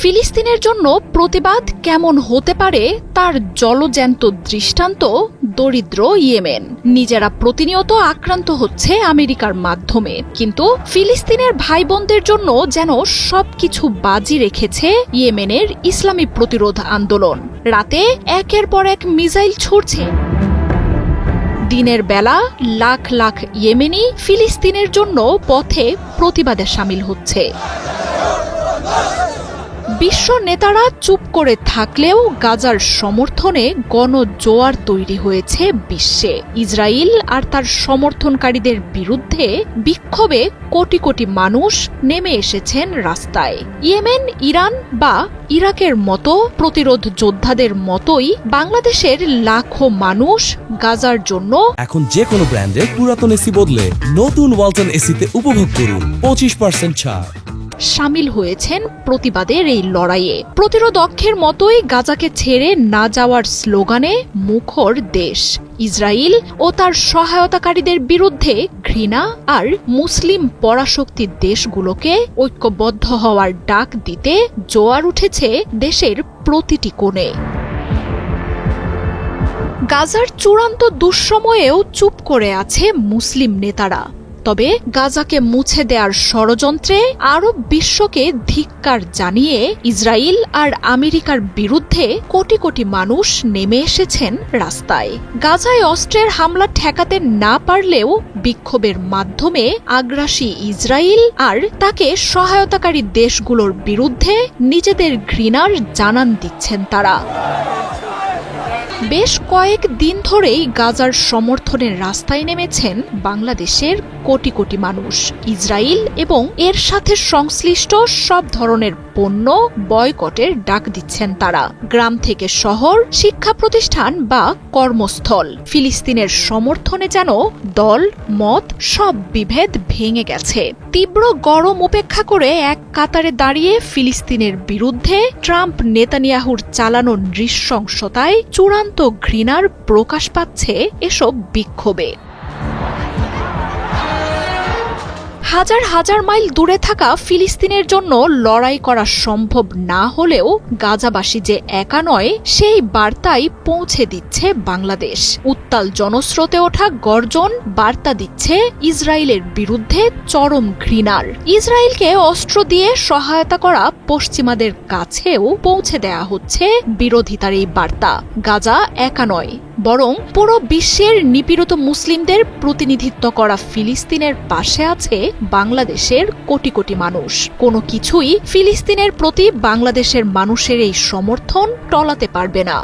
ফিলিস্তিনের জন্য প্রতিবাদ কেমন হতে পারে তার জলজ্যান্ত দৃষ্টান্ত দরিদ্র ইয়েমেন। নিজেরা প্রতিনিয়ত আক্রান্ত হচ্ছে আমেরিকার মাধ্যমে, কিন্তু ফিলিস্তিনের ভাই বোনদের জন্য যেন সবকিছু বাজি রেখেছে ইয়েমেনের ইসলামী প্রতিরোধ আন্দোলন। রাতে একের পর এক মিসাইল ছুড়ছে, দিনের বেলা লাখ লাখ ইয়েমেনি ফিলিস্তিনের জন্য পথে প্রতিবাদে শামিল হচ্ছে। বিশ্ব নেতারা চুপ করে থাকলেও গাজার সমর্থনে গণজোয়ার তৈরি হয়েছে বিশ্বে। ইসরায়েল আর তার সমর্থনকারীদের বিরুদ্ধে বিক্ষোভে কোটি কোটি মানুষ নেমে এসেছেন রাস্তায়। ইয়েমেন, ইরান বা ইরাকের মতো প্রতিরোধ যোদ্ধাদের মতোই বাংলাদেশের লাখো মানুষ গাজার জন্য এখন যে কোনো ব্র্যান্ডের পুরাতন এসি বদলে নতুন ওয়ালটন এসিতে উপভোগ করুন 25% ছাড়। শামিল হয়েছেন প্রতিবাদের এই লড়াইয়ে। প্রতিরোধ অক্ষের মতোই গাজাকে ছেড়ে না যাওয়ার স্লোগানে মুখর দেশ। ইসরায়েল ও তার সহায়তাকারীদের বিরুদ্ধে ঘৃণা আর মুসলিম পরাশক্তি দেশগুলোকে ঐক্যবদ্ধ হওয়ার ডাক দিতে জোয়ার উঠেছে দেশের প্রতিটি কোণে। গাজার চূড়ান্ত দুঃসময়েও চুপ করে আছে মুসলিম নেতারা। তবে গাজাকে মুছে দেওয়ার ষড়যন্ত্রে আরব বিশ্বকে ধিক্কার জানিয়ে ইসরায়েল আর আমেরিকার বিরুদ্ধে কোটি কোটি মানুষ নেমে এসেছেন রাস্তায়। গাজায় অস্ত্রের হামলা ঠেকাতে না পারলেও বিক্ষোভের মাধ্যমে আগ্রাসী ইসরায়েল আর তাকে সহায়তাকারী দেশগুলোর বিরুদ্ধে নিজেদের ঘৃণার জানান দিচ্ছেন তারা। বেশ কয়েক দিন ধরেই গাজার সমর্থনের রাস্তায় নেমেছেন বাংলাদেশের কোটি কোটি মানুষ। ইসরায়েল এবং এর সাথে সংশ্লিষ্ট সব ধরনের পণ্য বয়কটের ডাক দিচ্ছেন তারা। গ্রাম থেকে শহর, শিক্ষা প্রতিষ্ঠান বা কর্মস্থল, ফিলিস্তিনের সমর্থনে যেন দল মত সব বিভেদ ভেঙে গেছে। তীব্র গরম উপেক্ষা করে এক কাতারে দাঁড়িয়ে ফিলিস্তিনের বিরুদ্ধে ট্রাম্প নেতানিয়াহুর চালানো নৃশংসতায় চূড়ান্ত ঘৃণার প্রকাশ পাচ্ছে এসব বিক্ষোভে। হাজার হাজার মাইল দূরে থাকা ফিলিস্তিনের জন্য লড়াই করা সম্ভব না হলেও গাজাবাসী যে একা নয় সেই বার্তাই পৌঁছে দিচ্ছে বাংলাদেশ। উত্তাল জনস্রোতে ওঠা গর্জন বার্তা দিচ্ছে ইসরায়েলের বিরুদ্ধে চরম ঘৃণার। ইসরায়েলকে অস্ত্র দিয়ে সহায়তা করা পশ্চিমাদের কাছেও পৌঁছে দেয়া হচ্ছে বিরোধিতার এই বার্তা। গাজা একা নয়, বরং পুরো বিশ্বের নিপীড়িত মুসলিমদের প্রতিনিধিত্ব করা ফিলিস্তিনের পাশে আছে বাংলাদেশের কোটি কোটি মানুষ। কোনো কিছুই ফিলিস্তিনের প্রতি বাংলাদেশের মানুষের এই সমর্থন টলাতে পারবে না।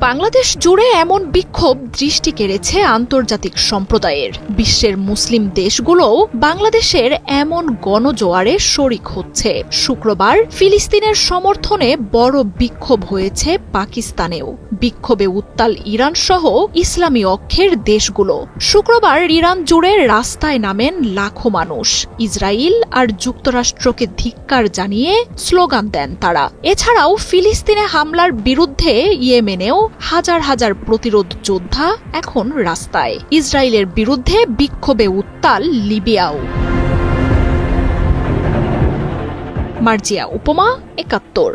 বাংলাদেশ জুড়ে এমন বিক্ষোভ দৃষ্টি কেড়েছে আন্তর্জাতিক সম্প্রদায়ের। বিশ্বের মুসলিম দেশগুলোও বাংলাদেশের এমন গণজোয়ারে শরিক হচ্ছে। শুক্রবার ফিলিস্তিনের সমর্থনে বড় বিক্ষোভ হয়েছে পাকিস্তানেও। বিক্ষোভে উত্তাল ইরান সহ ইসলামী অক্ষের দেশগুলো। শুক্রবার ইরান জুড়ে রাস্তায় নামেন লাখো মানুষ। ইসরায়েল আর যুক্তরাষ্ট্রকে ধিক্কার জানিয়ে স্লোগান দেন তারা। এছাড়াও ফিলিস্তিনে হামলার বিরুদ্ধে ইয়েমেনেও হাজার হাজার প্রতিরোধ যোদ্ধা এখন রাস্তায়। ইসরায়েলের বিরুদ্ধে বিক্ষোভে উত্তাল লিবিয়াও। মার্জিয়া উপমা, ৭১।